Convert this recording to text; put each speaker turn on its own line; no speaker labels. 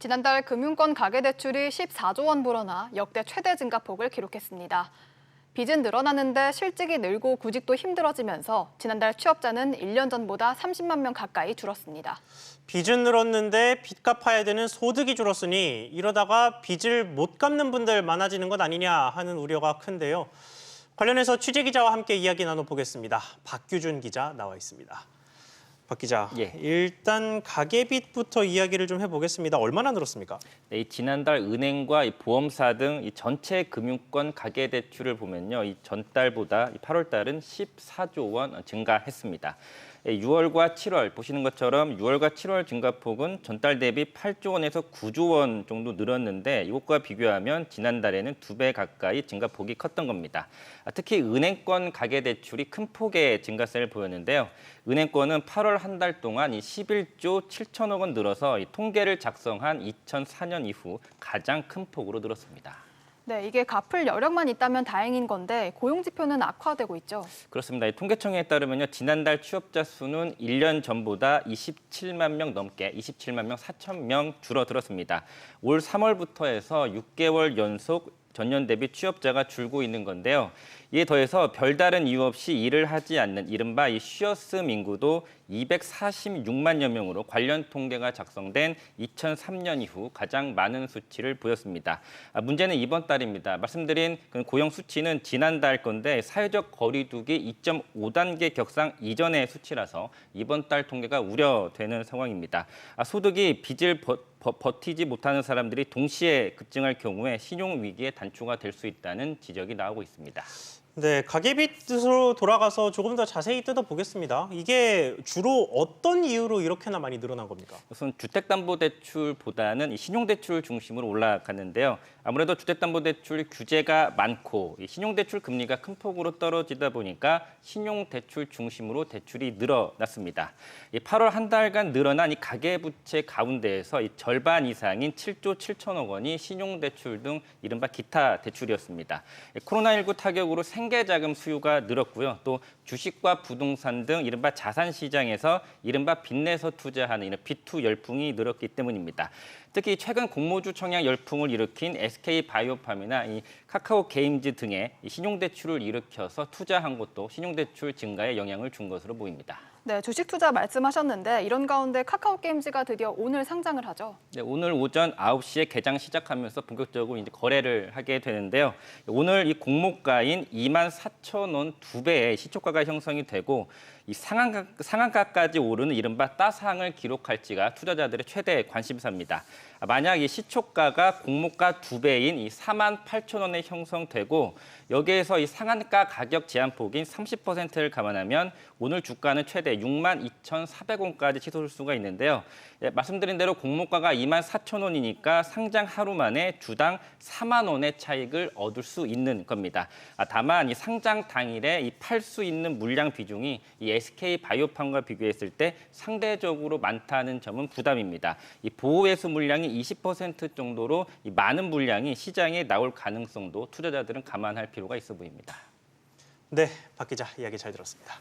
지난달 금융권 가계대출이 14조 원 불어나 역대 최대 증가폭을 기록했습니다. 빚은 늘어나는데 실직이 늘고 구직도 힘들어지면서 지난달 취업자는 1년 전보다 30만 명 가까이 줄었습니다.
빚은 늘었는데 빚 갚아야 되는 소득이 줄었으니 이러다가 빚을 못 갚는 분들 많아지는 것 아니냐 하는 우려가 큰데요. 관련해서 취재기자와 함께 이야기 나눠보겠습니다. 박규준 기자 나와 있습니다. 박 기자, 일단 가계빚부터 이야기를 좀 해보겠습니다. 얼마나 늘었습니까?
네, 지난달 은행과 보험사 등 전체 금융권 가계대출을 보면요, 전달보다 8월 달은 14조 원 증가했습니다. 6월과 7월 보시는 것처럼 6월과 7월 증가폭은 전달 대비 8조 원에서 9조 원 정도 늘었는데 이것과 비교하면 지난달에는 2배 가까이 증가폭이 컸던 겁니다. 특히 은행권 가계대출이 큰 폭의 증가세를 보였는데요. 은행권은 8월 한 달 동안 11조 7천억 원 늘어서 통계를 작성한 2004년 이후 가장 큰 폭으로 늘었습니다.
네, 이게 갚을 여력만 있다면 다행인 건데 고용 지표는 악화되고 있죠.
그렇습니다. 통계청에 따르면요, 지난달 취업자 수는 1년 전보다 27만 명 넘게 27만 명 4천 명 줄어들었습니다. 올 3월부터 해서 6개월 연속 전년 대비 취업자가 줄고 있는 건데요. 이에 더해서 별다른 이유 없이 일을 하지 않는 이른바 쉬어슴 인구도 246만여 명으로 관련 통계가 작성된 2003년 이후 가장 많은 수치를 보였습니다. 문제는 이번 달입니다. 말씀드린 고용 수치는 지난달 건데 사회적 거리 두기 2.5단계 격상 이전의 수치라서 이번 달 통계가 우려되는 상황입니다. 소득이 빚을 버티지 못하는 사람들이 동시에 급증할 경우에 신용 위기의 단초가 될 수 있다는 지적이 나오고 있습니다.
네, 가계빚으로 돌아가서 조금 더 자세히 뜯어보겠습니다. 이게 주로 어떤 이유로 이렇게나 많이 늘어난 겁니까?
우선 주택담보대출보다는 신용대출 중심으로 올라갔는데요. 아무래도 주택담보대출 규제가 많고 신용대출 금리가 큰 폭으로 떨어지다 보니까 신용대출 중심으로 대출이 늘어났습니다. 8월 한 달간 늘어난 가계부채 가운데에서 절반 이상인 7조 7천억 원이 신용대출 등 이른바 기타 대출이었습니다. 코로나19 타격으로 생계자금 수요가 늘었고요. 또 주식과 부동산 등 이른바 자산 시장에서 이른바 빚내서 투자하는 이런 비투 열풍이 늘었기 때문입니다. 특히 최근 공모주 청약 열풍을 일으킨 SK바이오팜이나 카카오 게임즈 등의 신용대출을 일으켜서 투자한 것도 신용대출 증가에 영향을 준 것으로 보입니다.
네, 주식 투자 말씀하셨는데 이런 가운데 카카오 게임즈가 드디어 오늘 상장을 하죠.
네, 오늘 오전 9시에 개장 시작하면서 본격적으로 거래를 하게 되는데요. 오늘 이 공모가인 24,000원 2배의 시초가가 형성이 되고 이 상한가까지 오르는 이른바 따상을 기록할지가 투자자들의 최대 관심사입니다. 만약 이 시초가가 공모가 2배인 48,000원에 형성되고 여기에서 이 상한가 가격 제한폭인 30%를 감안하면 오늘 주가는 최대 62,400원까지 치솟을 수가 있는데요. 말씀드린 대로 공모가가 24,000원이니까 상장 하루 만에 주당 4만 원의 차익을 얻을 수 있는 겁니다. 다만 이 상장 당일에 팔 수 있는 물량 비중이 이 SK바이오팜과 비교했을 때 상대적으로 많다는 점은 부담입니다. 이 보호회수 물량이 20% 정도로 많은 물량이 시장에 나올 가능성도 투자자들은 감안할 필요가 있어 보입니다.
네, 박 기자 이야기 잘 들었습니다.